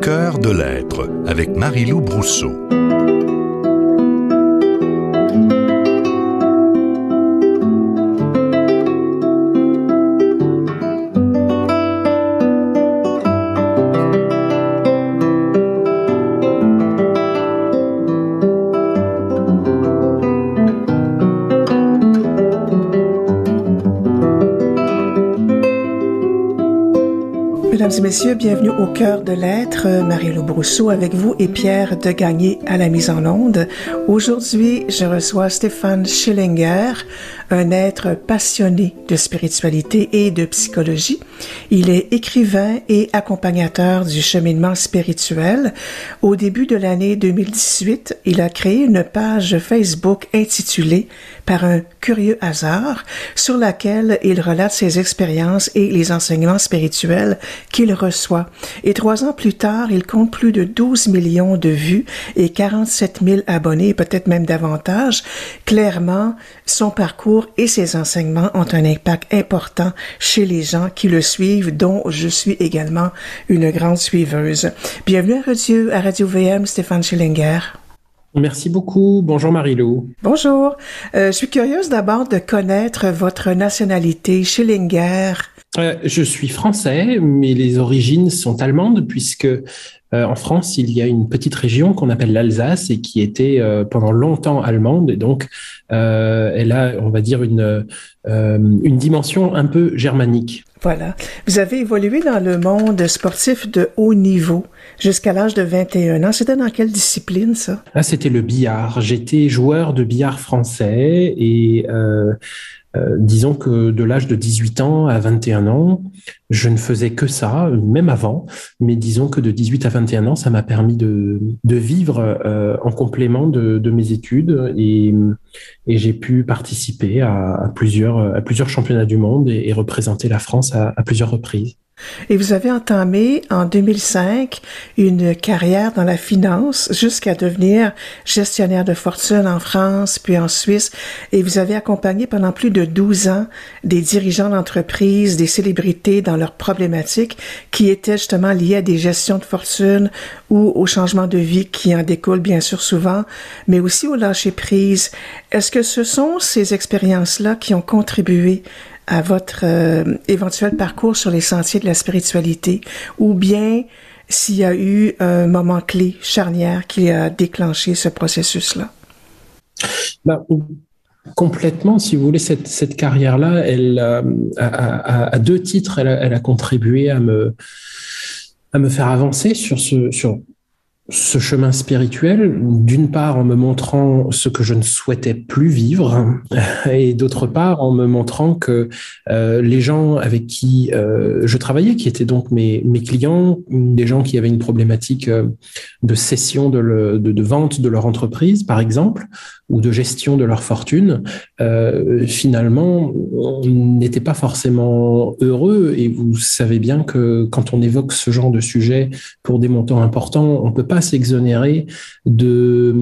cœur de l'être avec Marie-Lou Brousseau. Mesdames et messieurs, bienvenue au cœur de l'être. Marie-Lou Brousseau avec vous et Pierre Degagné à la mise en onde. Aujourd'hui, je reçois Stéphane Schillinger, un être passionné de spiritualité et de psychologie. Il est écrivain et accompagnateur du cheminement spirituel. Au début de l'année 2018, il a créé une page Facebook intitulée « Par un curieux hasard » sur laquelle il relate ses expériences et les enseignements spirituels qu'il reçoit. Et 3 ans plus tard, il compte plus de 12 millions de vues et 47 000 abonnés, peut-être même davantage. Clairement, son parcours et ses enseignements ont un impact important chez les gens qui le suivent, dont je suis également une grande suiveuse. Bienvenue à Radio VM, Stéphane Schillinger. Merci beaucoup. Bonjour Marie-Lou. Bonjour. Je suis curieuse d'abord de connaître votre nationalité, Schillinger. Je suis français, mais les origines sont allemandes puisque en France, il y a une petite région qu'on appelle l'Alsace et qui était pendant longtemps allemande. Et donc, elle a, on va dire, une dimension un peu germanique. Voilà. Vous avez évolué dans le monde sportif de haut niveau jusqu'à l'âge de 21 ans. C'était dans quelle discipline, ça? C'était le billard. J'étais joueur de billard français et disons que de l'âge de 18 ans à 21 ans, je ne faisais que ça, même avant, mais disons que de 18 à 21 ans, ça m'a permis de vivre en complément de mes études et j'ai pu participer à plusieurs championnats du monde et représenter la France à plusieurs reprises. Et vous avez entamé en 2005 une carrière dans la finance jusqu'à devenir gestionnaire de fortune en France puis en Suisse. Et vous avez accompagné pendant plus de 12 ans des dirigeants d'entreprises, des célébrités dans leurs problématiques qui étaient justement liées à des gestions de fortune ou au changement de vie qui en découle bien sûr souvent, mais aussi au lâcher-prise. Est-ce que ce sont ces expériences-là qui ont contribué à votre éventuel parcours sur les sentiers de la spiritualité, ou bien s'il y a eu un moment clé, charnière, qui a déclenché ce processus-là? Complètement, si vous voulez, cette carrière-là, elle à 2 titres, elle a contribué à me faire avancer sur ce chemin spirituel, d'une part en me montrant ce que je ne souhaitais plus vivre et d'autre part en me montrant que les gens avec qui je travaillais, qui étaient donc mes clients, des gens qui avaient une problématique de cession de vente de leur entreprise, par exemple, ou de gestion de leur fortune, finalement, on n'était pas forcément heureux. Et vous savez bien que quand on évoque ce genre de sujet pour des montants importants, on peut pas s'exonérer de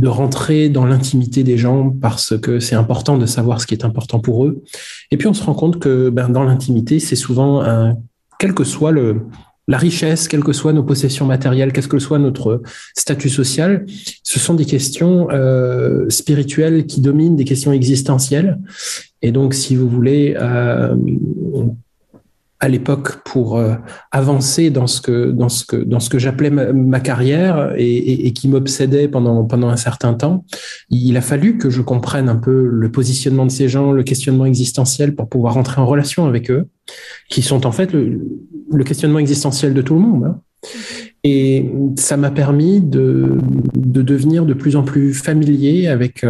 rentrer dans l'intimité des gens parce que c'est important de savoir ce qui est important pour eux. Et puis on se rend compte que dans l'intimité, c'est souvent quel que soit la richesse, quelles que soient nos possessions matérielles, quel que soit notre statut social, ce sont des questions spirituelles qui dominent, des questions existentielles. Et donc, si vous voulez, à l'époque, pour avancer dans ce que j'appelais ma carrière et qui m'obsédait pendant un certain temps, il a fallu que je comprenne un peu le positionnement de ces gens, le questionnement existentiel pour pouvoir entrer en relation avec eux, qui sont en fait le questionnement existentiel de tout le monde. Et ça m'a permis de devenir de plus en plus familier avec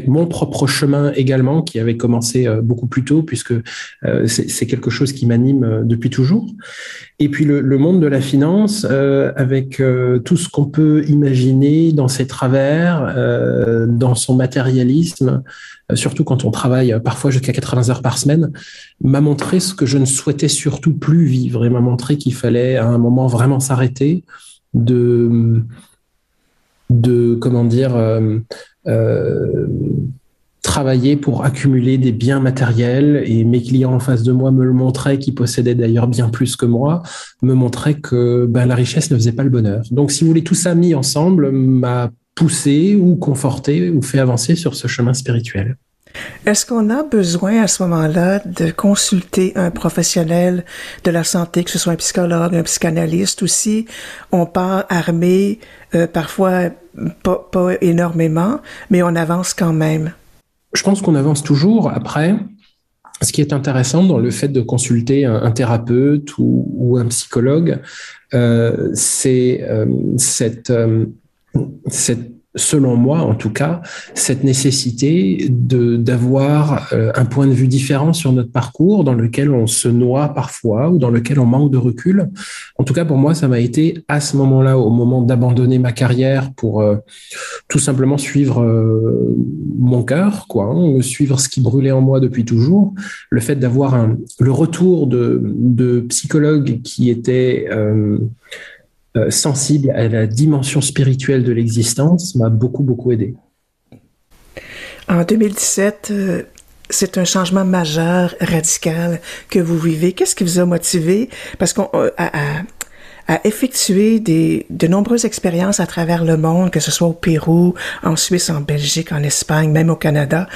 mon propre chemin également, qui avait commencé beaucoup plus tôt, puisque c'est quelque chose qui m'anime depuis toujours. Et puis le monde de la finance, avec tout ce qu'on peut imaginer dans ses travers, dans son matérialisme, surtout quand on travaille parfois jusqu'à 80 heures par semaine, m'a montré ce que je ne souhaitais surtout plus vivre, et m'a montré qu'il fallait à un moment vraiment s'arrêter travaillais pour accumuler des biens matériels et mes clients en face de moi me le montraient, qui possédaient d'ailleurs bien plus que moi, me montraient que la richesse ne faisait pas le bonheur. Donc, si vous voulez, tout ça mis ensemble m'a poussé ou conforté ou fait avancer sur ce chemin spirituel. Est-ce qu'on a besoin à ce moment-là de consulter un professionnel de la santé, que ce soit un psychologue, un psychanalyste, ou si on part armé, parfois pas énormément, mais on avance quand même? Je pense qu'on avance toujours. Après, ce qui est intéressant dans le fait de consulter un thérapeute ou un psychologue, c'est selon moi en tout cas, cette nécessité d'avoir un point de vue différent sur notre parcours, dans lequel on se noie parfois ou dans lequel on manque de recul. En tout cas, pour moi, ça m'a été à ce moment-là, au moment d'abandonner ma carrière pour tout simplement suivre mon cœur, suivre ce qui brûlait en moi depuis toujours. Le fait d'avoir le retour de psychologues qui étaient sensible à la dimension spirituelle de l'existence m'a beaucoup, beaucoup aidé. En 2017, c'est un changement majeur, radical que vous vivez. Qu'est-ce qui vous a motivé? Parce qu'on a effectué de nombreuses expériences à travers le monde, que ce soit au Pérou, en Suisse, en Belgique, en Espagne, même au Canada.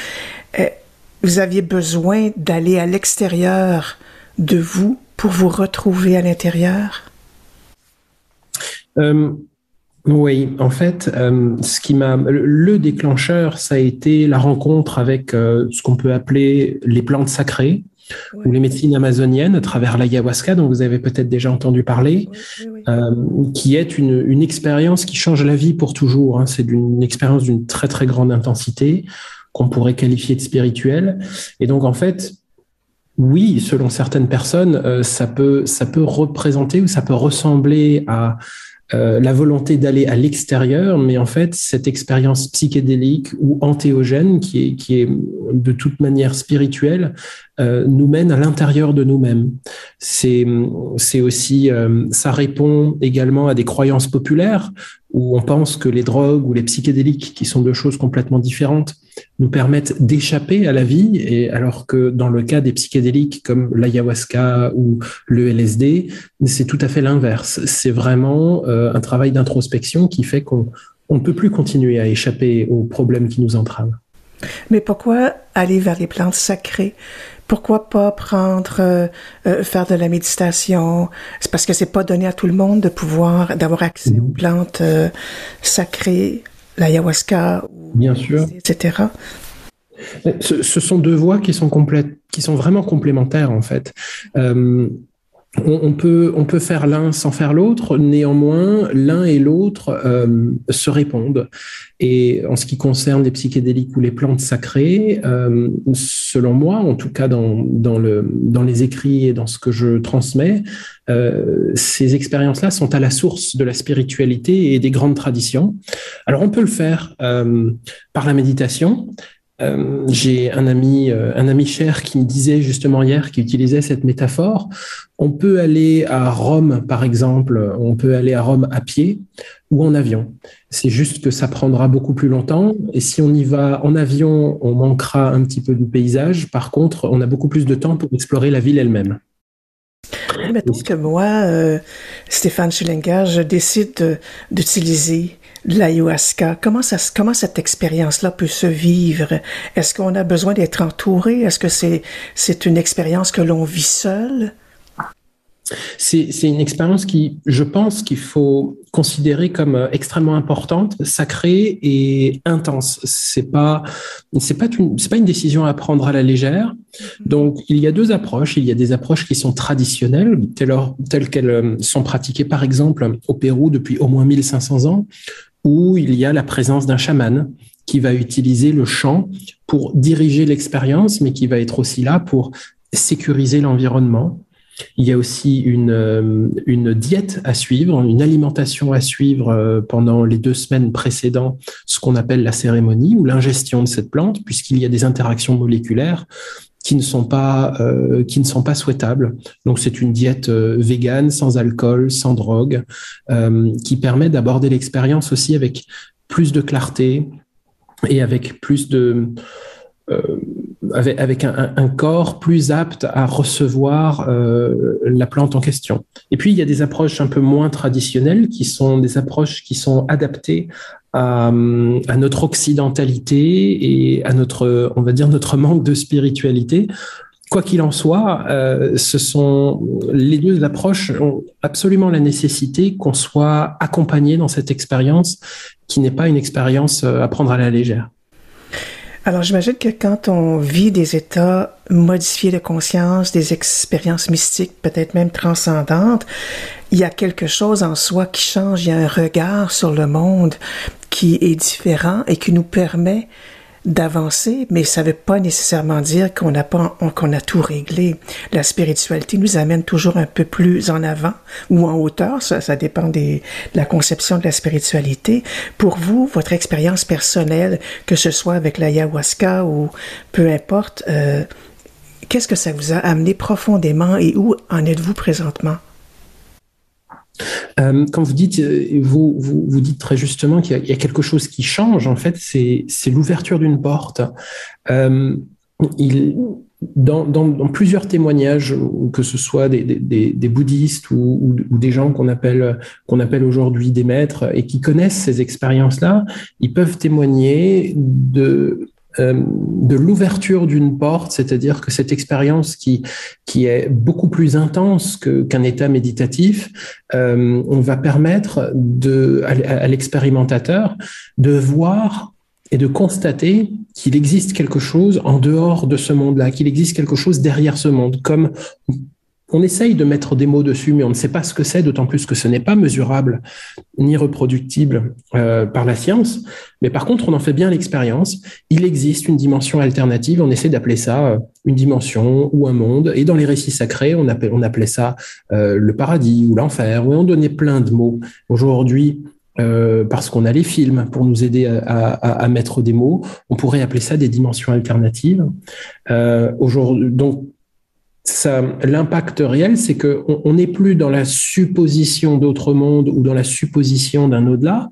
Vous aviez besoin d'aller à l'extérieur de vous pour vous retrouver à l'intérieur? Oui, en fait, le déclencheur, ça a été la rencontre avec ce qu'on peut appeler les plantes sacrées, ou les médecines amazoniennes à travers l'ayahuasca, dont vous avez peut-être déjà entendu parler, qui est une expérience qui change la vie pour toujours. Hein. C'est une expérience d'une très très grande intensité qu'on pourrait qualifier de spirituelle. Et donc en fait, oui, selon certaines personnes, ça peut représenter ou ça peut ressembler à la volonté d'aller à l'extérieur, mais en fait, cette expérience psychédélique ou antéogène, qui est de toute manière spirituelle, nous mène à l'intérieur de nous-mêmes. C'est aussi, ça répond également à des croyances populaires où on pense que les drogues ou les psychédéliques, qui sont deux choses complètement différentes, nous permettent d'échapper à la vie, et alors que dans le cas des psychédéliques comme l'ayahuasca ou le LSD, c'est tout à fait l'inverse. C'est vraiment un travail d'introspection qui fait qu'on ne peut plus continuer à échapper aux problèmes qui nous entrament. Mais pourquoi aller vers les plantes sacrées? Pourquoi pas faire de la méditation? C'est parce que c'est pas donné à tout le monde d'avoir accès aux plantes sacrées, l'ayahuasca, bien sûr, etc. Ce sont deux voies qui sont vraiment complémentaires en fait. On peut faire l'un sans faire l'autre, néanmoins, l'un et l'autre se répondent. Et en ce qui concerne les psychédéliques ou les plantes sacrées, selon moi, en tout cas dans les écrits et dans ce que je transmets, ces expériences-là sont à la source de la spiritualité et des grandes traditions. Alors on peut le faire par la méditation. J'ai un ami cher qui me disait justement hier, qui utilisait cette métaphore. On peut aller à Rome, par exemple, on peut aller à Rome à pied ou en avion. C'est juste que ça prendra beaucoup plus longtemps. Et si on y va en avion, on manquera un petit peu du paysage. Par contre, on a beaucoup plus de temps pour explorer la ville elle-même. Mettons que moi, Stéphane Schillinger, je décide d'utiliser l'ayahuasca. Comment cette expérience-là peut se vivre? Est-ce qu'on a besoin d'être entouré? Est-ce que c'est une expérience que l'on vit seul? C'est une expérience qui, je pense, qu'il faut considérer comme extrêmement importante, sacrée et intense. C'est pas une décision à prendre à la légère. Donc, il y a deux approches. Il y a des approches qui sont traditionnelles, telles qu'elles sont pratiquées, par exemple, au Pérou depuis au moins 1500 ans, où il y a la présence d'un chaman qui va utiliser le chant pour diriger l'expérience, mais qui va être aussi là pour sécuriser l'environnement. Il y a aussi une diète à suivre, une alimentation à suivre pendant les 2 semaines précédant ce qu'on appelle la cérémonie ou l'ingestion de cette plante, puisqu'il y a des interactions moléculaires qui ne sont pas souhaitables. Donc c'est une diète végane, sans alcool, sans drogue, qui permet d'aborder l'expérience aussi avec plus de clarté et avec plus de avec un corps plus apte à recevoir la plante en question. Et puis, il y a des approches un peu moins traditionnelles qui sont des approches qui sont adaptées à notre occidentalité et à notre, on va dire, notre manque de spiritualité. Quoi qu'il en soit, les deux approches ont absolument la nécessité qu'on soit accompagné dans cette expérience qui n'est pas une expérience à prendre à la légère. Alors, j'imagine que quand on vit des états modifiés de conscience, des expériences mystiques, peut-être même transcendantes, il y a quelque chose en soi qui change, il y a un regard sur le monde qui est différent et qui nous permet d'avancer, mais ça ne veut pas nécessairement dire qu'on a tout réglé. La spiritualité nous amène toujours un peu plus en avant ou en hauteur, ça dépend de la conception de la spiritualité. Pour vous, votre expérience personnelle, que ce soit avec l'ayahuasca ou peu importe, qu'est-ce que ça vous a amené profondément et où en êtes-vous présentement? Quand vous dites, vous dites très justement qu'il y a quelque chose qui change, en fait, c'est l'ouverture d'une porte. Dans plusieurs témoignages, que ce soit des bouddhistes ou des gens qu'on appelle aujourd'hui des maîtres et qui connaissent ces expériences-là, ils peuvent témoigner de l'ouverture d'une porte, c'est-à-dire que cette expérience qui est beaucoup plus intense qu'un état méditatif, on va permettre à l'expérimentateur de voir et de constater qu'il existe quelque chose en dehors de ce monde-là, qu'il existe quelque chose derrière ce monde, comme on essaye de mettre des mots dessus, mais on ne sait pas ce que c'est, d'autant plus que ce n'est pas mesurable ni reproductible par la science. Mais par contre, on en fait bien l'expérience. Il existe une dimension alternative. On essaie d'appeler ça une dimension ou un monde. Et dans les récits sacrés, on appelait ça le paradis ou l'enfer. Où on donnait plein de mots. Aujourd'hui, parce qu'on a les films pour nous aider à mettre des mots, on pourrait appeler ça des dimensions alternatives. Aujourd'hui, donc, l'impact réel, c'est qu'on n'est plus dans la supposition d'autres mondes ou dans la supposition d'un au-delà,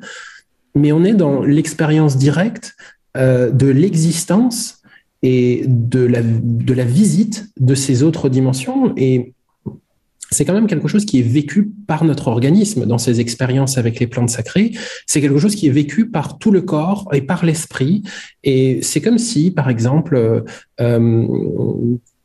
mais on est dans l'expérience directe de l'existence et de la visite de ces autres dimensions. Et c'est quand même quelque chose qui est vécu par notre organisme dans ces expériences avec les plantes sacrées. C'est quelque chose qui est vécu par tout le corps et par l'esprit. Et c'est comme si, par exemple,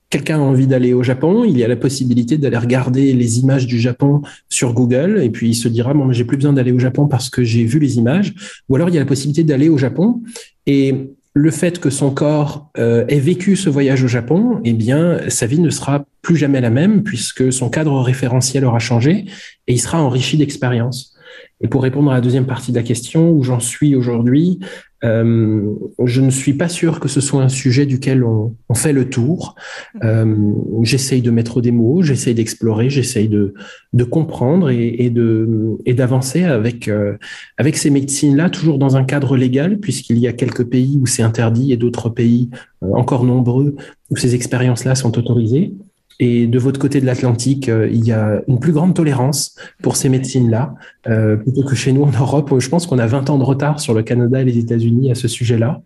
quelqu'un a envie d'aller au Japon, il y a la possibilité d'aller regarder les images du Japon sur Google et puis il se dira, bon, mais j'ai plus besoin d'aller au Japon parce que j'ai vu les images. Ou alors il y a la possibilité d'aller au Japon et le fait que son corps ait vécu ce voyage au Japon, eh bien, sa vie ne sera plus jamais la même puisque son cadre référentiel aura changé et il sera enrichi d'expériences. Et pour répondre à la deuxième partie de la question, où j'en suis aujourd'hui, je ne suis pas sûr que ce soit un sujet duquel on fait le tour. J'essaye de mettre des mots, j'essaye d'explorer, j'essaye de comprendre et d'avancer avec ces médecines-là, toujours dans un cadre légal, puisqu'il y a quelques pays où c'est interdit et d'autres pays encore nombreux où ces expériences-là sont autorisées. Et de votre côté de l'Atlantique, il y a une plus grande tolérance pour ces médecines-là, plutôt que chez nous en Europe. Je pense qu'on a 20 ans de retard sur le Canada et les États-Unis à ce sujet-là.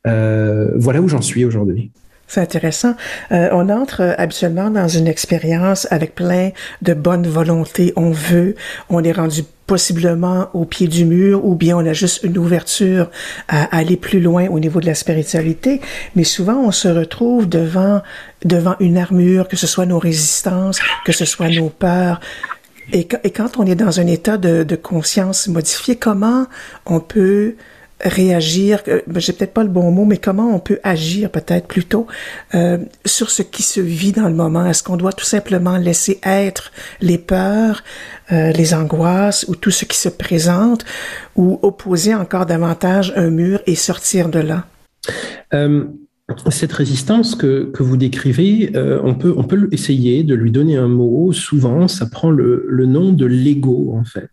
Voilà où j'en suis aujourd'hui. C'est intéressant. On entre habituellement dans une expérience avec plein de bonne volonté. On est rendu possiblement au pied du mur ou bien on a juste une ouverture à aller plus loin au niveau de la spiritualité. Mais souvent, on se retrouve devant une armure, que ce soit nos résistances, que ce soit nos peurs. Et quand on est dans un état de conscience modifié, comment on peut réagir, j'ai peut-être pas le bon mot, mais comment on peut agir peut-être plutôt sur ce qui se vit dans le moment? Est-ce qu'on doit tout simplement laisser être les peurs, les angoisses ou tout ce qui se présente, ou opposer encore davantage un mur et sortir de là? Cette résistance que vous décrivez, on peut essayer de lui donner un mot. Souvent, ça prend le nom de l'ego, en fait.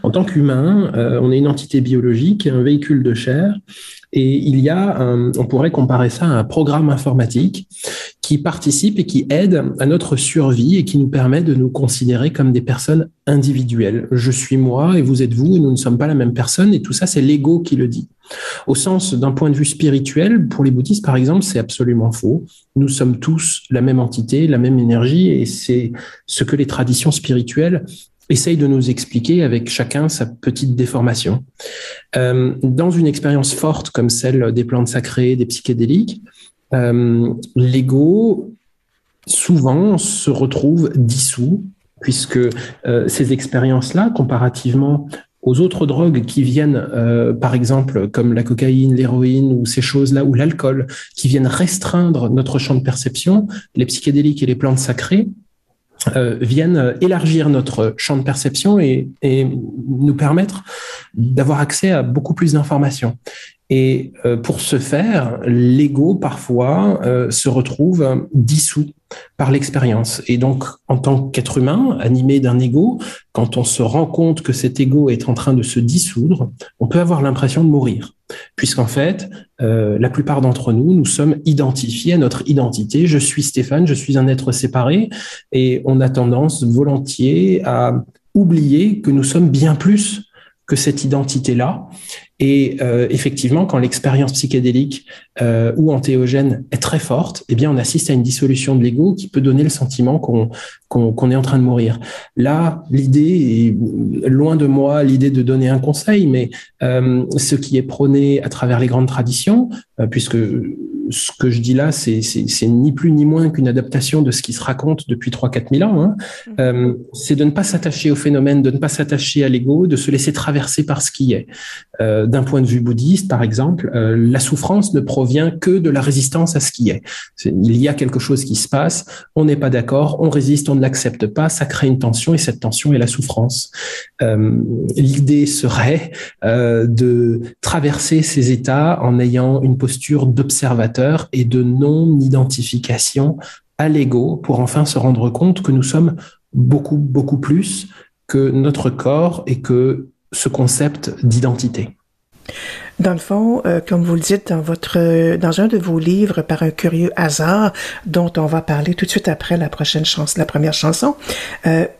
En tant qu'humain, on est une entité biologique, un véhicule de chair, et il y a on pourrait comparer ça à un programme informatique qui participe et qui aide à notre survie et qui nous permet de nous considérer comme des personnes individuelles. Je suis moi et vous êtes vous et nous ne sommes pas la même personne, et tout ça, c'est l'ego qui le dit. Au sens d'un point de vue spirituel, pour les bouddhistes par exemple, c'est absolument faux. Nous sommes tous la même entité, la même énergie, et c'est ce que les traditions spirituelles essayent de nous expliquer avec chacun sa petite déformation. Dans une expérience forte comme celle des plantes sacrées, des psychédéliques, l'ego souvent se retrouve dissous, puisque ces expériences-là, comparativement aux autres drogues qui viennent, par exemple, comme la cocaïne, l'héroïne ou ces choses-là, ou l'alcool, qui viennent restreindre notre champ de perception, les psychédéliques et les plantes sacrées viennent élargir notre champ de perception et nous permettre d'avoir accès à beaucoup plus d'informations. Et pour ce faire, l'ego, parfois, se retrouve dissous par l'expérience. Et donc, en tant qu'être humain, animé d'un ego, quand on se rend compte que cet ego est en train de se dissoudre, on peut avoir l'impression de mourir. Puisqu'en fait, la plupart d'entre nous, nous sommes identifiés à notre identité. Je suis Stéphane, je suis un être séparé, et on a tendance volontiers à oublier que nous sommes bien plus que cette identité-là. Et effectivement, quand l'expérience psychédélique ou antéogène est très forte, eh bien, on assiste à une dissolution de l'ego qui peut donner le sentiment qu'on est en train de mourir. Là, l'idée est loin de moi, l'idée de donner un conseil, mais ce qui est prôné à travers les grandes traditions, puisque ce que je dis là, c'est ni plus ni moins qu'une adaptation de ce qui se raconte depuis 3-4 000 ans, c'est de ne pas s'attacher au phénomène, de ne pas s'attacher à l'ego, de se laisser traverser par ce qui est. D'un point de vue bouddhiste, par exemple, la souffrance ne provient que de la résistance à ce qui est. Il y a quelque chose qui se passe, on n'est pas d'accord, on résiste, on ne l'accepte pas, ça crée une tension et cette tension est la souffrance. L'idée serait de traverser ces états en ayant une posture d'observateur et de non-identification à l'ego pour enfin se rendre compte que nous sommes beaucoup, beaucoup plus que notre corps et que ce concept d'identité. Dans le fond, comme vous le dites dans un de vos livres, par un curieux hasard, dont on va parler tout de suite après la première chanson,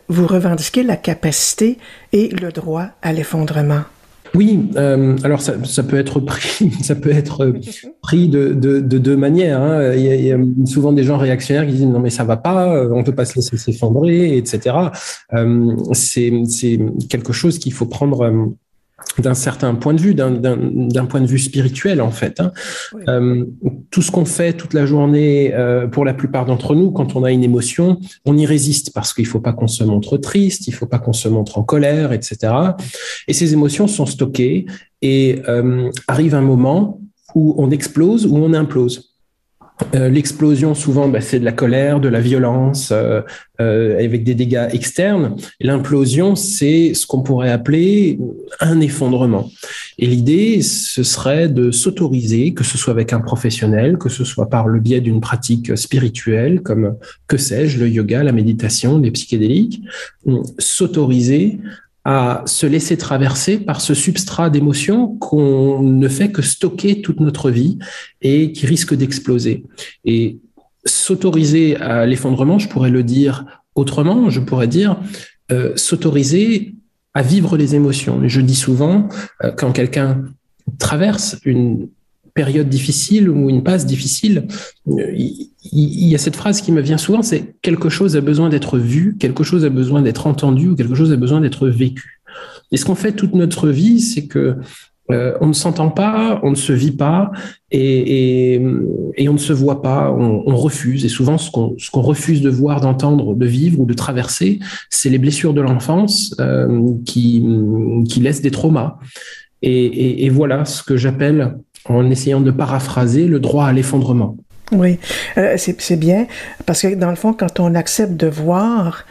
vous revendiquez la capacité et le droit à l'effondrement. Oui, alors ça peut être pris de deux manières. Il y a souvent des gens réactionnaires qui disent non mais ça va pas, on peut pas se laisser s'effondrer, etc. C'est quelque chose qu'il faut prendre d'un certain point de vue, d'un point de vue spirituel en fait. Oui. Tout ce qu'on fait toute la journée, pour la plupart d'entre nous, quand on a une émotion, on y résiste parce qu'il faut pas qu'on se montre triste, il faut pas qu'on se montre en colère, etc. Et ces émotions sont stockées et arrive un moment où on explose, où on implose. L'explosion, souvent, c'est de la colère, de la violence, avec des dégâts externes. Et l'implosion, c'est ce qu'on pourrait appeler un effondrement. Et l'idée, ce serait de s'autoriser, que ce soit avec un professionnel, que ce soit par le biais d'une pratique spirituelle, comme, que sais-je, le yoga, la méditation, les psychédéliques, s'autoriser à se laisser traverser par ce substrat d'émotions qu'on ne fait que stocker toute notre vie et qui risque d'exploser. Et s'autoriser à l'effondrement, je pourrais le dire autrement, je pourrais dire s'autoriser à vivre les émotions. Et je dis souvent, quand quelqu'un traverse une période difficile ou une passe difficile, il y a cette phrase qui me vient souvent, c'est quelque chose a besoin d'être vu, quelque chose a besoin d'être entendu ou quelque chose a besoin d'être vécu. Et ce qu'on fait toute notre vie, c'est que on ne s'entend pas, on ne se vit pas et on ne se voit pas, on refuse. Et souvent, ce qu'on refuse de voir, d'entendre, de vivre ou de traverser, c'est les blessures de l'enfance qui laissent des traumas. Et voilà ce que j'appelle, en essayant de paraphraser, le droit à l'effondrement. Oui, c'est bien, parce que dans le fond, quand on accepte de voir,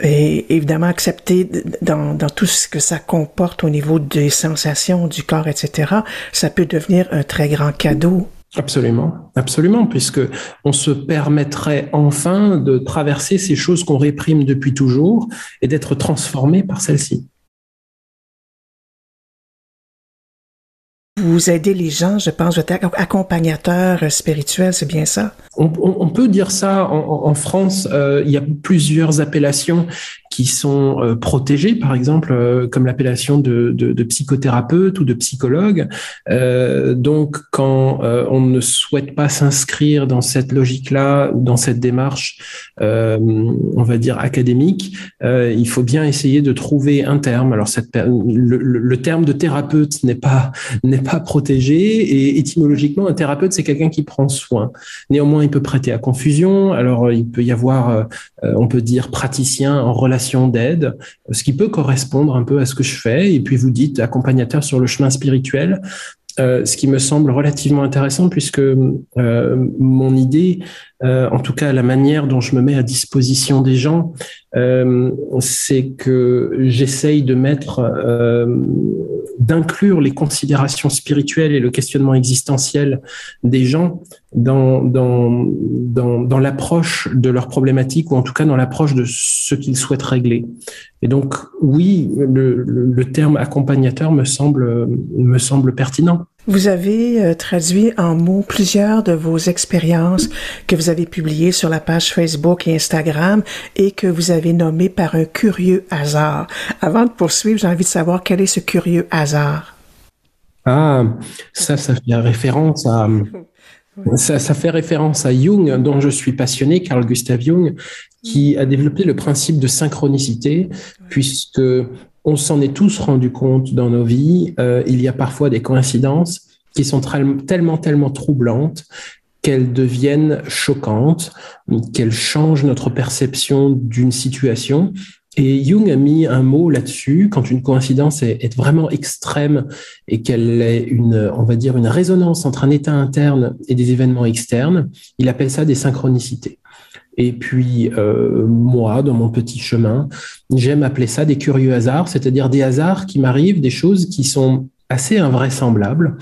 et évidemment accepter dans tout ce que ça comporte au niveau des sensations du corps, etc., ça peut devenir un très grand cadeau. Absolument, absolument, puisque on se permettrait enfin de traverser ces choses qu'on réprime depuis toujours et d'être transformé par celles-ci. Vous aidez les gens, je pense, vous êtes accompagnateur spirituel, c'est bien ça? On peut dire ça. En France, il y a plusieurs appellations qui sont protégés, par exemple, comme l'appellation de psychothérapeute ou de psychologue. Donc, quand on ne souhaite pas s'inscrire dans cette logique-là ou dans cette démarche, on va dire académique, il faut bien essayer de trouver un terme. Alors, le terme de thérapeute n'est pas protégé, et étymologiquement, un thérapeute, c'est quelqu'un qui prend soin. Néanmoins, il peut prêter à confusion. Alors, il peut y avoir, on peut dire, praticien en relation d'aide, ce qui peut correspondre un peu à ce que je fais. Et puis, vous dites accompagnateur sur le chemin spirituel. Ce qui me semble relativement intéressant, puisque mon idée, en tout cas la manière dont je me mets à disposition des gens, c'est que j'essaye de d'inclure les considérations spirituelles et le questionnement existentiel des gens dans l'approche de leurs problématiques, ou en tout cas dans l'approche de ce qu'ils souhaitent régler. Et donc, oui, le terme accompagnateur me semble pertinent. Vous avez traduit en mots plusieurs de vos expériences que vous avez publiées sur la page Facebook et Instagram et que vous avez nommées par un curieux hasard. Avant de poursuivre, j'ai envie de savoir quel est ce curieux hasard. Ah, ça fait référence à... Ça fait référence à Jung, dont je suis passionné, Carl Gustav Jung, qui a développé le principe de synchronicité, puisque on s'en est tous rendu compte dans nos vies. Il y a parfois des coïncidences qui sont tellement troublantes qu'elles deviennent choquantes, qu'elles changent notre perception d'une situation. Et Jung a mis un mot là-dessus. Quand une coïncidence est vraiment extrême et qu'elle est on va dire une résonance entre un état interne et des événements externes, il appelle ça des synchronicités. Et puis, moi, dans mon petit chemin, j'aime appeler ça des curieux hasards, c'est-à-dire des hasards qui m'arrivent, des choses qui sont assez invraisemblables,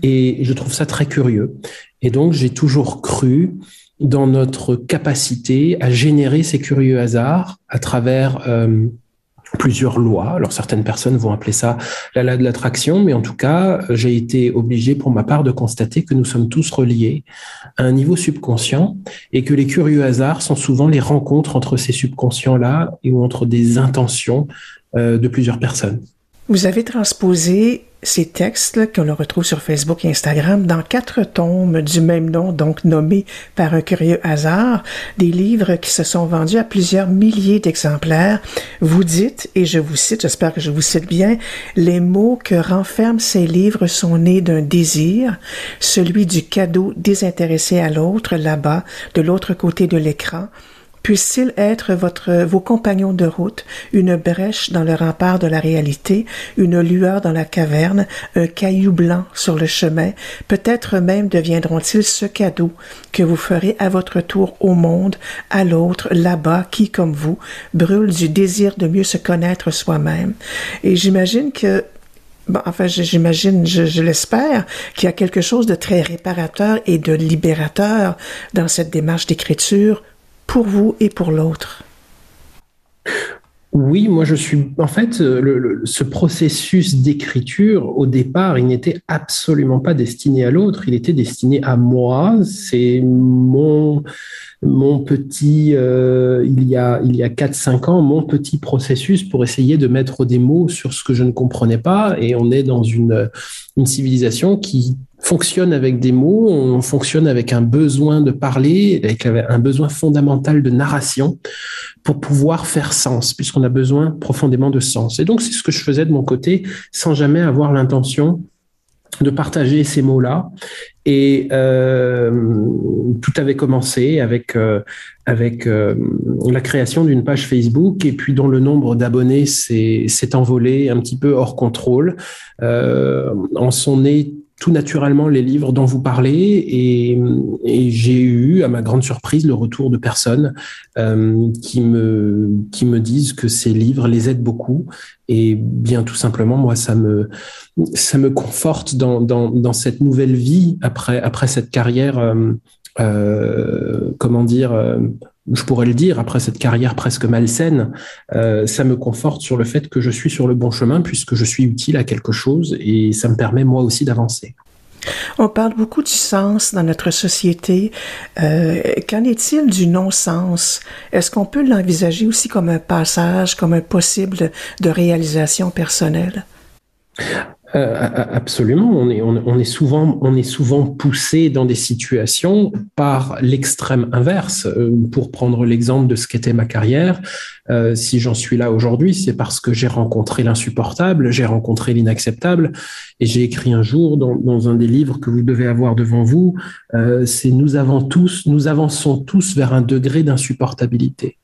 et je trouve ça très curieux. Et donc, j'ai toujours cru dans notre capacité à générer ces curieux hasards à travers plusieurs lois. Alors, certaines personnes vont appeler ça la loi de l'attraction, mais en tout cas, j'ai été obligé, pour ma part, de constater que nous sommes tous reliés à un niveau subconscient et que les curieux hasards sont souvent les rencontres entre ces subconscients-là ou entre des intentions de plusieurs personnes. Vous avez transposé ces textes qu'on retrouve sur Facebook et Instagram dans 4 tomes du même nom, donc nommés par un curieux hasard, des livres qui se sont vendus à plusieurs milliers d'exemplaires. Vous dites, et je vous cite, j'espère que je vous cite bien, les mots que renferment ces livres sont nés d'un désir, celui du cadeau désintéressé à l'autre, là-bas, de l'autre côté de l'écran. Puisse-t-il être vos compagnons de route, une brèche dans le rempart de la réalité, une lueur dans la caverne, un caillou blanc sur le chemin, peut-être même deviendront-ils ce cadeau que vous ferez à votre tour au monde, à l'autre, là-bas, qui, comme vous, brûle du désir de mieux se connaître soi-même. Et j'imagine que je l'espère, qu'il y a quelque chose de très réparateur et de libérateur dans cette démarche d'écriture pour vous et pour l'autre. Oui, moi je suis... En fait, ce processus d'écriture, au départ, il n'était absolument pas destiné à l'autre, il était destiné à moi. C'est mon petit, il y a 4-5 ans, mon petit processus pour essayer de mettre des mots sur ce que je ne comprenais pas. Et on est dans une civilisation qui fonctionne avec des mots, on fonctionne avec un besoin de parler, avec un besoin fondamental de narration pour pouvoir faire sens, puisqu'on a besoin profondément de sens. Et donc, c'est ce que je faisais de mon côté, sans jamais avoir l'intention de partager ces mots-là. Et tout avait commencé avec la création d'une page Facebook, et puis dont le nombre d'abonnés s'est envolé un petit peu hors contrôle. En sont nés tout naturellement les livres dont vous parlez, et j'ai eu, à ma grande surprise, le retour de personnes qui me disent que ces livres les aident beaucoup. Et bien tout simplement, moi, ça me conforte dans cette nouvelle vie après cette carrière, je pourrais le dire, après cette carrière presque malsaine. Ça me conforte sur le fait que je suis sur le bon chemin, puisque je suis utile à quelque chose, et ça me permet moi aussi d'avancer. On parle beaucoup du sens dans notre société. Qu'en est-il du non-sens? Est-ce qu'on peut l'envisager aussi comme un passage, comme un possible de réalisation personnelle? Absolument. On est souvent poussé dans des situations par l'extrême inverse. Pour prendre l'exemple de ce qu'était ma carrière, si j'en suis là aujourd'hui, c'est parce que j'ai rencontré l'insupportable, j'ai rencontré l'inacceptable, et j'ai écrit un jour dans un des livres que vous devez avoir devant vous, c'est nous avançons tous vers un degré d'insupportabilité.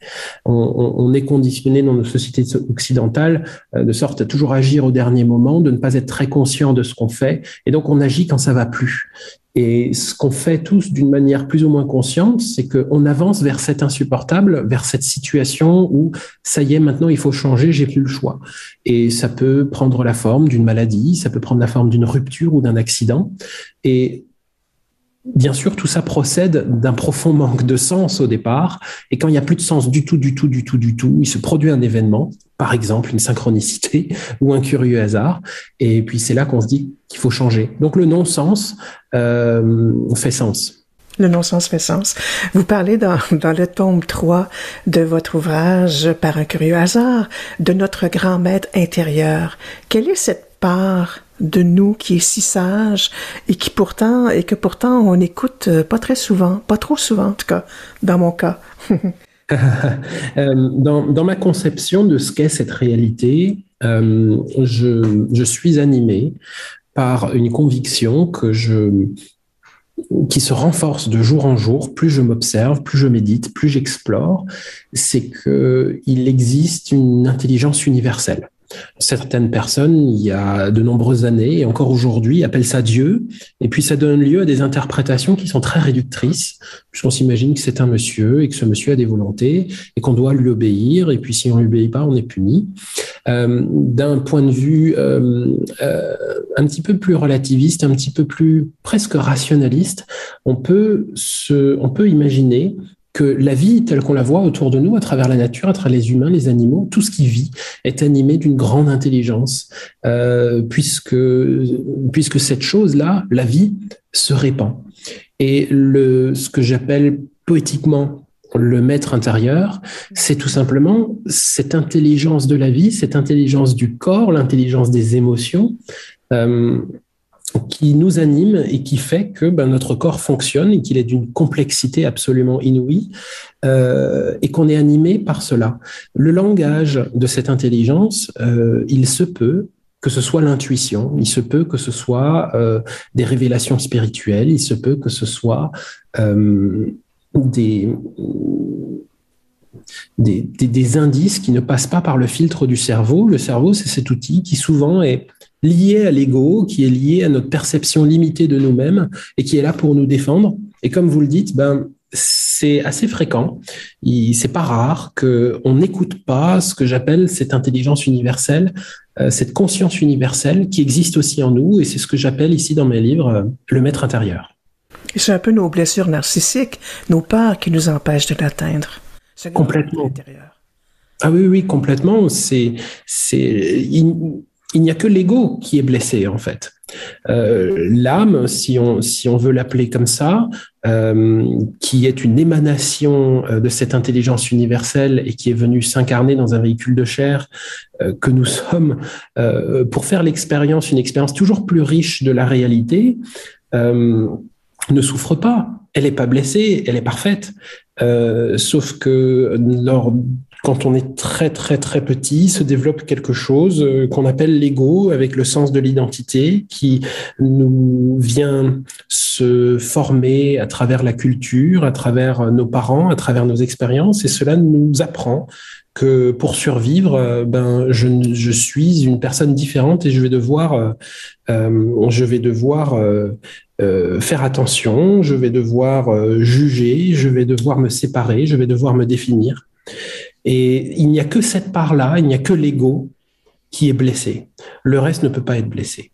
On est conditionné dans nos sociétés occidentales de sorte à toujours agir au dernier moment, de ne pas être très conscient de ce qu'on fait, et donc on agit quand ça va plus. Et ce qu'on fait tous d'une manière plus ou moins consciente, c'est qu'on avance vers cet insupportable, vers cette situation où ça y est, maintenant il faut changer, j'ai plus le choix. Et ça peut prendre la forme d'une maladie, ça peut prendre la forme d'une rupture ou d'un accident. Et bien sûr, tout ça procède d'un profond manque de sens au départ. Et quand il n'y a plus de sens du tout, il se produit un événement, par exemple une synchronicité ou un curieux hasard. Et puis c'est là qu'on se dit qu'il faut changer. Donc le non-sens fait sens. Le non-sens fait sens. Vous parlez dans le tome 3 de votre ouvrage, Par un curieux hasard, de notre grand maître intérieur. Quelle est cette part de nous qui est si sage et que pourtant on n'écoute pas très souvent, pas trop souvent en tout cas, dans mon cas? Dans ma conception de ce qu'est cette réalité, je suis animé par une conviction qui se renforce de jour en jour, plus je m'observe, plus je médite, plus j'explore, c'est qu'il existe une intelligence universelle. Certaines personnes, il y a de nombreuses années, et encore aujourd'hui, appellent ça Dieu, et puis ça donne lieu à des interprétations qui sont très réductrices, puisqu'on s'imagine que c'est un monsieur, et que ce monsieur a des volontés, et qu'on doit lui obéir, et puis si on ne lui obéit pas, on est puni. D'un point de vue un petit peu plus relativiste, un petit peu plus presque rationaliste, on peut imaginer que la vie telle qu'on la voit autour de nous, à travers la nature, à travers les humains, les animaux, tout ce qui vit est animé d'une grande intelligence, puisque cette chose-là, la vie, se répand. Et ce que j'appelle poétiquement le maître intérieur, c'est tout simplement cette intelligence de la vie, cette intelligence du corps, l'intelligence des émotions, qui nous anime et qui fait que notre corps fonctionne et qu'il est d'une complexité absolument inouïe et qu'on est animé par cela. Le langage de cette intelligence, il se peut que ce soit l'intuition, il se peut que ce soit des révélations spirituelles, il se peut que ce soit des indices qui ne passent pas par le filtre du cerveau. Le cerveau, c'est cet outil qui souvent est lié à l'ego, qui est lié à notre perception limitée de nous-mêmes et qui est là pour nous défendre. Et comme vous le dites, c'est assez fréquent. C'est pas rare qu'on n'écoute pas ce que j'appelle cette intelligence universelle, cette conscience universelle qui existe aussi en nous, et c'est ce que j'appelle ici dans mes livres le maître intérieur. Et c'est un peu nos blessures narcissiques, nos peurs qui nous empêchent de l'atteindre. Complètement. Ah oui, complètement. Il n'y a que l'ego qui est blessé, en fait. L'âme, si on veut l'appeler comme ça, qui est une émanation de cette intelligence universelle et qui est venue s'incarner dans un véhicule de chair que nous sommes pour faire une expérience toujours plus riche de la réalité, ne souffre pas. Elle n'est pas blessée, elle est parfaite. Sauf que quand on est très très très petit, se développe quelque chose qu'on appelle l'ego, avec le sens de l'identité, qui nous vient se former à travers la culture, à travers nos parents, à travers nos expériences, et cela nous apprend que pour survivre, je suis une personne différente et je vais devoir faire attention, je vais devoir juger, je vais devoir me séparer, je vais devoir me définir. Et il n'y a que cette part-là, il n'y a que l'ego qui est blessé. Le reste ne peut pas être blessé.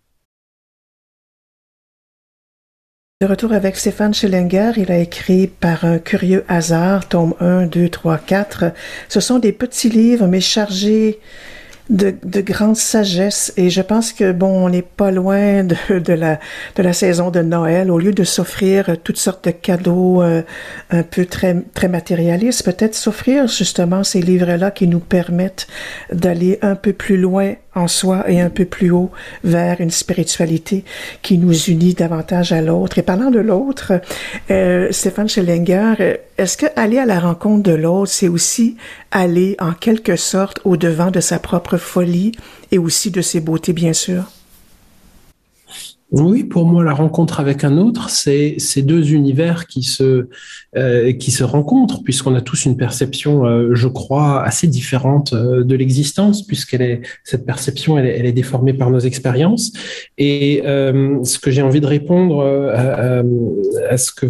De retour avec Stéphane Schillinger, il a écrit Par un curieux hasard, tome 1, 2, 3, 4. Ce sont des petits livres, mais chargés de grande sagesse. Et je pense que, bon, on n'est pas loin de la saison de Noël. Au lieu de s'offrir toutes sortes de cadeaux un peu très, très matérialistes, peut-être s'offrir justement ces livres-là qui nous permettent d'aller un peu plus loin en soi et un peu plus haut vers une spiritualité qui nous unit davantage à l'autre. Et parlant de l'autre, Stephan Schellinger, est-ce que aller à la rencontre de l'autre, c'est aussi aller en quelque sorte au-devant de sa propre folie et aussi de ses beautés, bien sûr? Oui, pour moi, la rencontre avec un autre, c'est ces deux univers qui se rencontrent, puisqu'on a tous une perception, je crois, assez différente de l'existence, cette perception, elle est déformée par nos expériences. Et ce que j'ai envie de répondre à ce que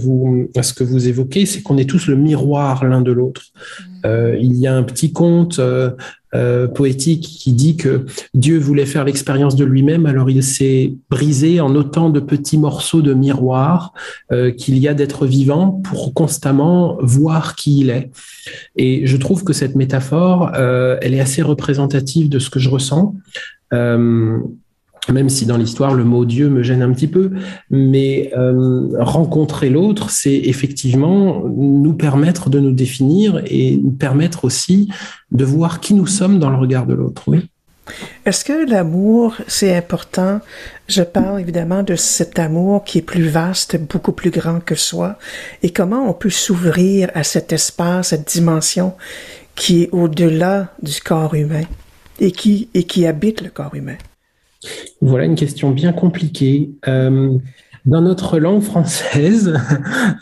vous évoquez, c'est qu'on est tous le miroir l'un de l'autre. Il y a un petit conte poétique qui dit que Dieu voulait faire l'expérience de lui-même, alors il s'est brisé en autant de petits morceaux de miroir qu'il y a d'êtres vivants pour constamment voir qui il est. Et je trouve que cette métaphore, elle est assez représentative de ce que je ressens. Même si dans l'histoire, le mot Dieu me gêne un petit peu, mais rencontrer l'autre, c'est effectivement nous permettre de nous définir et nous permettre aussi de voir qui nous sommes dans le regard de l'autre. Oui. Est-ce que l'amour, c'est important? Je parle évidemment de cet amour qui est plus vaste, beaucoup plus grand que soi, et comment on peut s'ouvrir à cet espace, cette dimension qui est au-delà du corps humain et qui habite le corps humain? Voilà une question bien compliquée. Dans notre langue française,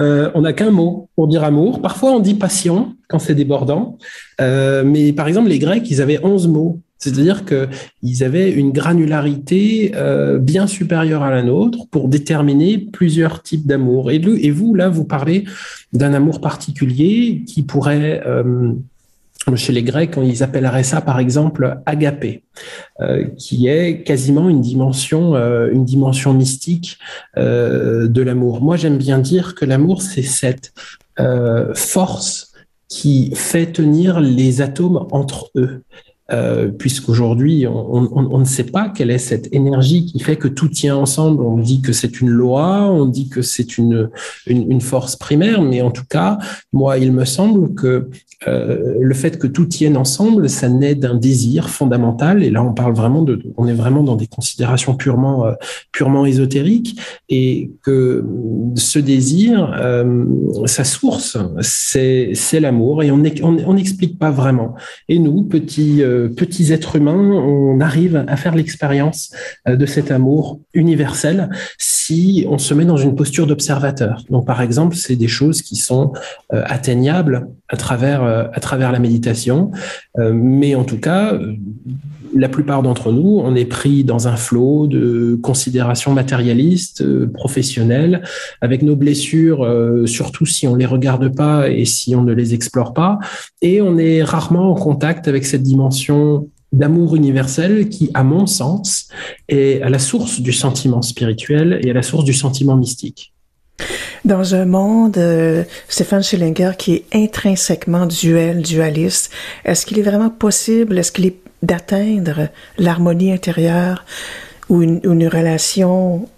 on n'a qu'un mot pour dire amour. Parfois, on dit passion quand c'est débordant. Mais par exemple, les Grecs, ils avaient 11 mots. C'est-à-dire qu'ils avaient une granularité bien supérieure à la nôtre pour déterminer plusieurs types d'amour. Et vous, là, vous parlez d'un amour particulier qui pourrait... chez les Grecs, ils appelleraient ça, par exemple, agapé, qui est quasiment une dimension mystique de l'amour. Moi, j'aime bien dire que l'amour, c'est cette force qui fait tenir les atomes entre eux. Puisqu'aujourd'hui, on ne sait pas quelle est cette énergie qui fait que tout tient ensemble. On dit que c'est une loi, on dit que c'est une force primaire, mais en tout cas, moi, il me semble que le fait que tout tienne ensemble, ça naît d'un désir fondamental. Et là, on est vraiment dans des considérations purement ésotériques, et que ce désir, sa source, c'est l'amour, et on n'explique pas vraiment. Et nous, petits êtres humains, on arrive à faire l'expérience de cet amour universel si on se met dans une posture d'observateur. Donc, par exemple, c'est des choses qui sont atteignables à travers la méditation, mais en tout cas, la plupart d'entre nous, on est pris dans un flot de considérations matérialistes, professionnelles, avec nos blessures, surtout si on les regarde pas et si on ne les explore pas, et on est rarement en contact avec cette dimension d'amour universel qui, à mon sens, est à la source du sentiment spirituel et à la source du sentiment mystique. Dans un monde, Stephan Schellinger, qui est intrinsèquement dualiste, est-ce qu'il est vraiment possible, d'atteindre l'harmonie intérieure ou une relation,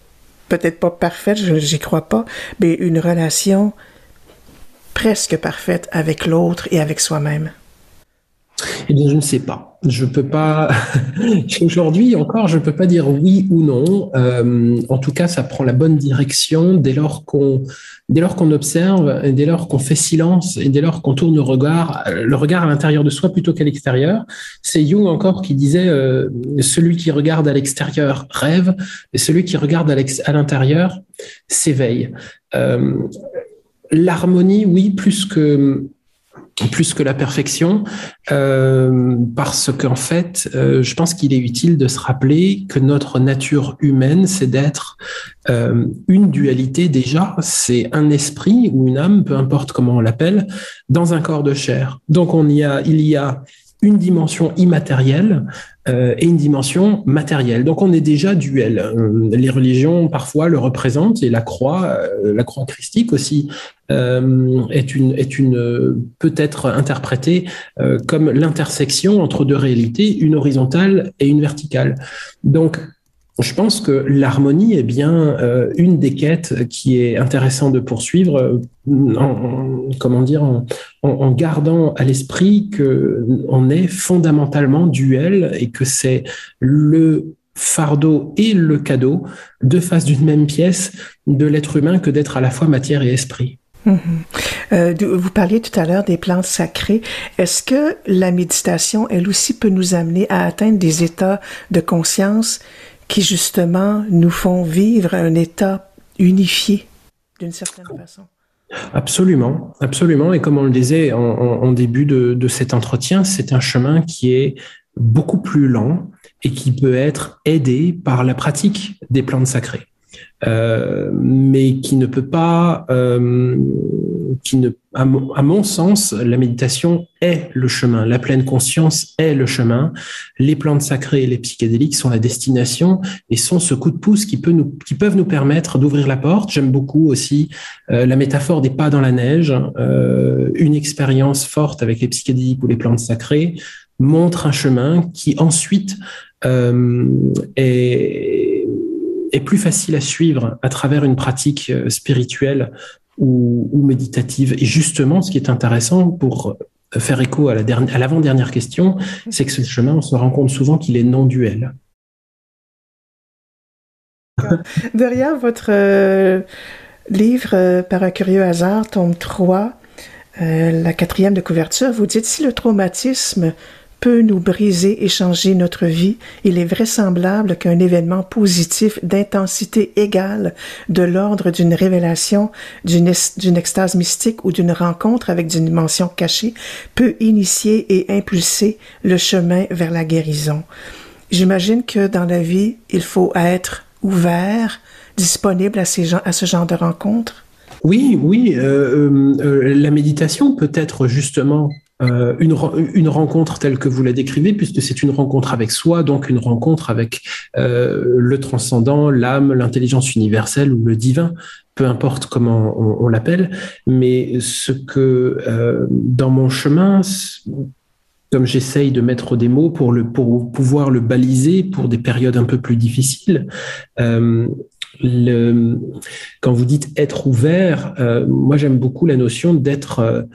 peut-être pas parfaite, j'y crois pas, mais une relation presque parfaite avec l'autre et avec soi-même? Eh bien, je ne sais pas. Je peux pas. Aujourd'hui encore, je peux pas dire oui ou non. En tout cas, ça prend la bonne direction dès lors qu'on observe, et dès lors qu'on fait silence, et dès lors qu'on tourne le regard à l'intérieur de soi plutôt qu'à l'extérieur. C'est Jung encore qui disait celui qui regarde à l'extérieur rêve, et celui qui regarde à l'intérieur s'éveille. L'harmonie, oui, plus que la perfection, parce qu'en fait, je pense qu'il est utile de se rappeler que notre nature humaine, c'est d'être une dualité déjà, c'est un esprit ou une âme, peu importe comment on l'appelle, dans un corps de chair. Donc il y a une dimension immatérielle et une dimension matérielle. Donc on est déjà duel. Les religions parfois le représentent, et la croix christique aussi peut être interprétée comme l'intersection entre deux réalités, une horizontale et une verticale. Donc je pense que l'harmonie est bien une des quêtes qui est intéressant de poursuivre en gardant à l'esprit qu'on est fondamentalement duel et que c'est le fardeau et le cadeau, deux faces d'une même pièce de l'être humain, que d'être à la fois matière et esprit. Vous parliez tout à l'heure des plantes sacrées. Est-ce que la méditation, elle aussi, peut nous amener à atteindre des états de conscience qui, justement, nous font vivre un état unifié, d'une certaine façon? Absolument, absolument. Et comme on le disait en début de cet entretien, c'est un chemin qui est beaucoup plus lent et qui peut être aidé par la pratique des plantes sacrées. Mais qui ne peut pas, à mon sens, la méditation est le chemin, la pleine conscience est le chemin, les plantes sacrées et les psychédéliques sont la destination et sont ce coup de pouce qui peuvent nous permettre d'ouvrir la porte. J'aime beaucoup aussi la métaphore des pas dans la neige, une expérience forte avec les psychédéliques ou les plantes sacrées montre un chemin qui ensuite est plus facile à suivre à travers une pratique spirituelle ou méditative. Et justement, ce qui est intéressant pour faire écho à l'avant-dernière question, c'est que ce chemin, on se rend compte souvent qu'il est non-duel. Derrière votre livre, Par un curieux hasard, tome 3, la 4e de couverture, vous dites « Si le traumatisme peut nous briser et changer notre vie, il est vraisemblable qu'un événement positif d'intensité égale, de l'ordre d'une révélation, d'une extase mystique ou d'une rencontre avec une dimension cachée, peut initier et impulser le chemin vers la guérison. » J'imagine que dans la vie, il faut être ouvert, disponible à ce genre de rencontres. Oui, la méditation peut être justement une rencontre telle que vous la décrivez, puisque c'est une rencontre avec soi, donc une rencontre avec le transcendant, l'âme, l'intelligence universelle ou le divin, peu importe comment on l'appelle. Mais ce que dans mon chemin, comme j'essaye de mettre des mots pour pouvoir le baliser pour des périodes un peu plus difficiles, quand vous dites être ouvert, moi j'aime beaucoup la notion d'être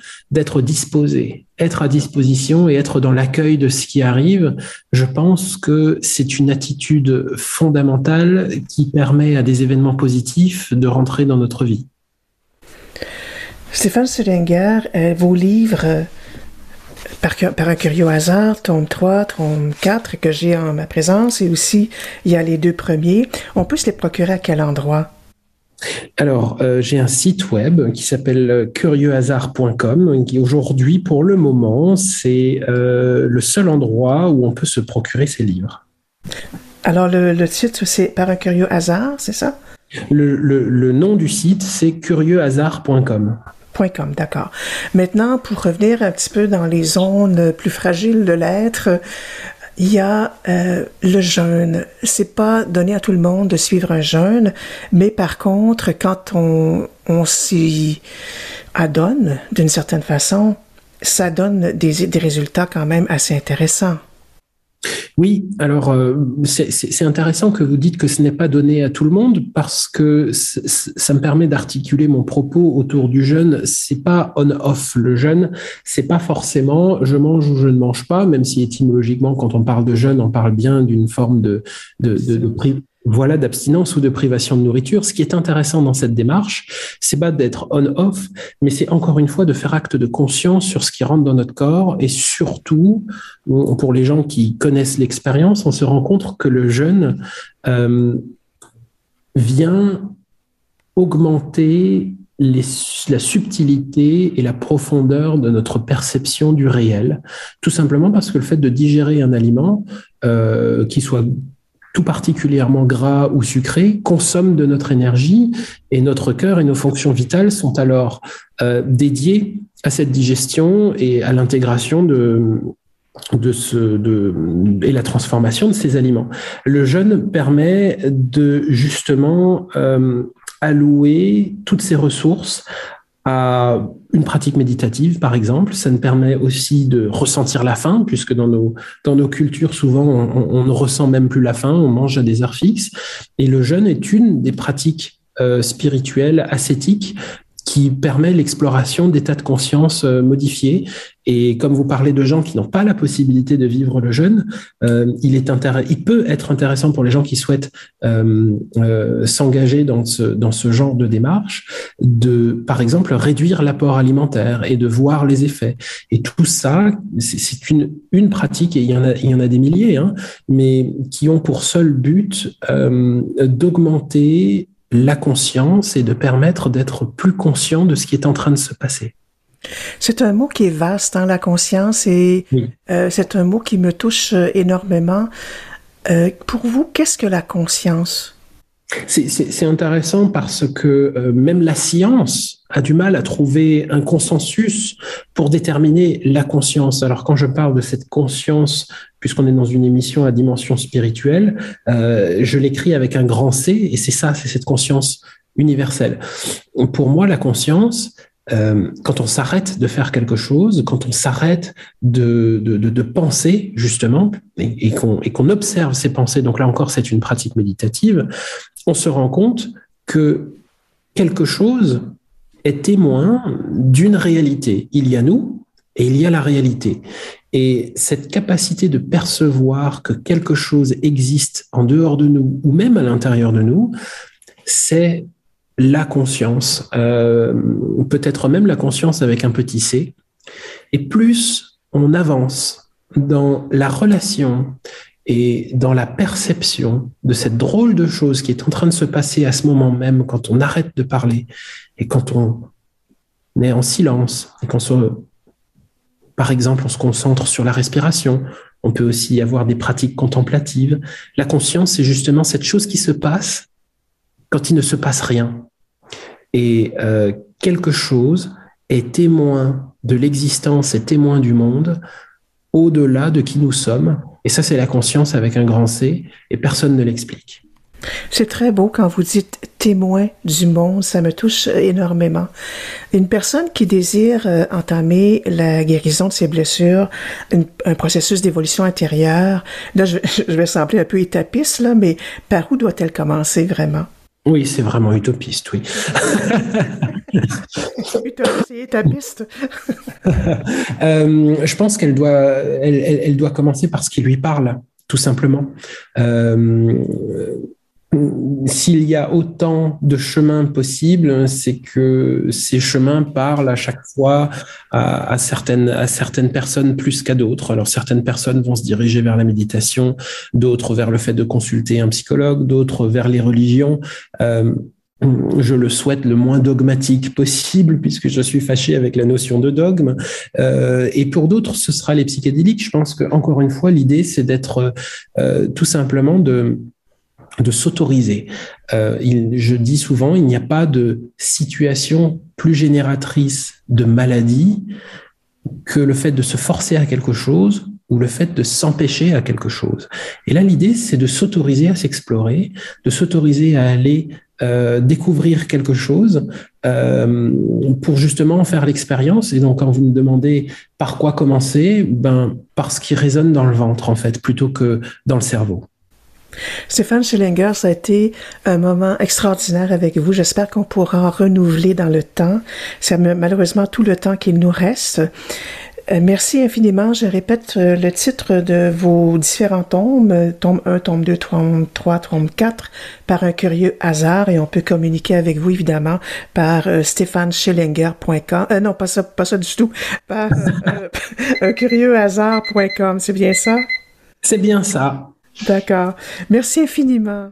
disposé, être à disposition et être dans l'accueil de ce qui arrive. Je pense que c'est une attitude fondamentale qui permet à des événements positifs de rentrer dans notre vie. Stéphane Schillinger, vos livres par un curieux hasard, tome 3, tome 4 que j'ai en ma présence, et aussi il y a les 2 premiers. On peut se les procurer à quel endroit? Alors, j'ai un site web qui s'appelle curieuxhasard.com qui aujourd'hui, pour le moment, c'est le seul endroit où on peut se procurer ces livres. Alors, le titre, c'est Par un curieux hasard, c'est ça? Le nom du site, c'est curieuxhasard.com. .com, d'accord. Maintenant, pour revenir un petit peu dans les zones plus fragiles de l'être, il y a le jeûne. C'est pas donné à tout le monde de suivre un jeûne, mais par contre, quand on s'y adonne d'une certaine façon, ça donne des résultats quand même assez intéressants. Oui, alors c'est intéressant que vous dites que ce n'est pas donné à tout le monde parce que ça me permet d'articuler mon propos autour du jeûne. C'est pas on-off le jeûne, c'est pas forcément je mange ou je ne mange pas, même si étymologiquement quand on parle de jeûne, on parle bien d'une forme d'abstinence ou de privation de nourriture. Ce qui est intéressant dans cette démarche, c'est pas d'être on-off, mais c'est encore une fois de faire acte de conscience sur ce qui rentre dans notre corps et surtout, pour les gens qui connaissent l'expérience, on se rend compte que le jeûne vient augmenter la subtilité et la profondeur de notre perception du réel, tout simplement parce que le fait de digérer un aliment qui soit tout particulièrement gras ou sucré, consomme de notre énergie et notre cœur et nos fonctions vitales sont alors dédiées à cette digestion et à l'intégration et la transformation de ces aliments. Le jeûne permet de justement allouer toutes ces ressources à une pratique méditative, par exemple. Ça nous permet aussi de ressentir la faim, puisque dans nos cultures, souvent, on ne ressent même plus la faim, on mange à des heures fixes. Et le jeûne est une des pratiques spirituelles, ascétiques, qui permet l'exploration d'états de conscience modifiés. Et comme vous parlez de gens qui n'ont pas la possibilité de vivre le jeûne, il peut être intéressant pour les gens qui souhaitent s'engager dans ce genre de démarche, de, par exemple, réduire l'apport alimentaire et de voir les effets. Et tout ça, c'est une pratique, et il y en a des milliers, hein, mais qui ont pour seul but d'augmenter la conscience et de permettre d'être plus conscient de ce qui est en train de se passer. C'est un mot qui est vaste, hein, la conscience, et oui. C'est un mot qui me touche énormément. Pour vous, qu'est-ce que la conscience? C'est intéressant parce que même la science a du mal à trouver un consensus pour déterminer la conscience. Alors quand je parle de cette conscience, puisqu'on est dans une émission à dimension spirituelle, je l'écris avec un grand C, et c'est cette conscience universelle. Pour moi, la conscience, quand on s'arrête de faire quelque chose, quand on s'arrête de penser, justement, et qu'on observe ses pensées, donc là encore, c'est une pratique méditative, on se rend compte que quelque chose est témoin d'une réalité. Il y a nous et il y a la réalité. Et cette capacité de percevoir que quelque chose existe en dehors de nous ou même à l'intérieur de nous, c'est la conscience, peut-être même la conscience avec un petit c. Et plus on avance dans la relation et dans la perception de cette drôle de chose qui est en train de se passer à ce moment même, quand on arrête de parler et quand on est en silence, et par exemple, on se concentre sur la respiration. On peut aussi y avoir des pratiques contemplatives. La conscience, c'est justement cette chose qui se passe quand il ne se passe rien. Et quelque chose est témoin de l'existence et témoin du monde au-delà de qui nous sommes. Et ça, c'est la conscience avec un grand C, et personne ne l'explique. C'est très beau quand vous dites témoin du monde, ça me touche énormément. Une personne qui désire entamer la guérison de ses blessures, un processus d'évolution intérieure, là je vais sembler un peu étapiste, là, mais par où doit-elle commencer vraiment? Oui, c'est vraiment utopiste, oui. C'est étapiste. Je pense qu'elle doit commencer par ce qui lui parle, tout simplement. S'il y a autant de chemins possibles, c'est que ces chemins parlent à chaque fois à certaines personnes plus qu'à d'autres. Alors certaines personnes vont se diriger vers la méditation, d'autres vers le fait de consulter un psychologue, d'autres vers les religions. Je le souhaite le moins dogmatique possible, puisque je suis fâché avec la notion de dogme. Et pour d'autres, ce sera les psychédéliques. Je pense que, encore une fois, l'idée, c'est d'être tout simplement de s'autoriser. Je dis souvent, il n'y a pas de situation plus génératrice de maladie que le fait de se forcer à quelque chose ou le fait de s'empêcher à quelque chose. Et là, l'idée, c'est de s'autoriser à s'explorer, de s'autoriser à aller découvrir quelque chose pour justement en faire l'expérience. Et donc, quand vous me demandez par quoi commencer, par ce qui résonne dans le ventre, en fait, plutôt que dans le cerveau. Stéphane Schillinger, ça a été un moment extraordinaire avec vous. J'espère qu'on pourra renouveler dans le temps. C'est malheureusement tout le temps qu'il nous reste. Merci infiniment. Je répète le titre de vos différents tomes, tome 1, tome 2, tome 3, tome 4, par un curieux hasard, et on peut communiquer avec vous évidemment par stéphaneschillinger.com. Non, pas ça du tout. Par uncurieuxhasard.com. C'est bien ça? C'est bien ça. D'accord. Merci infiniment.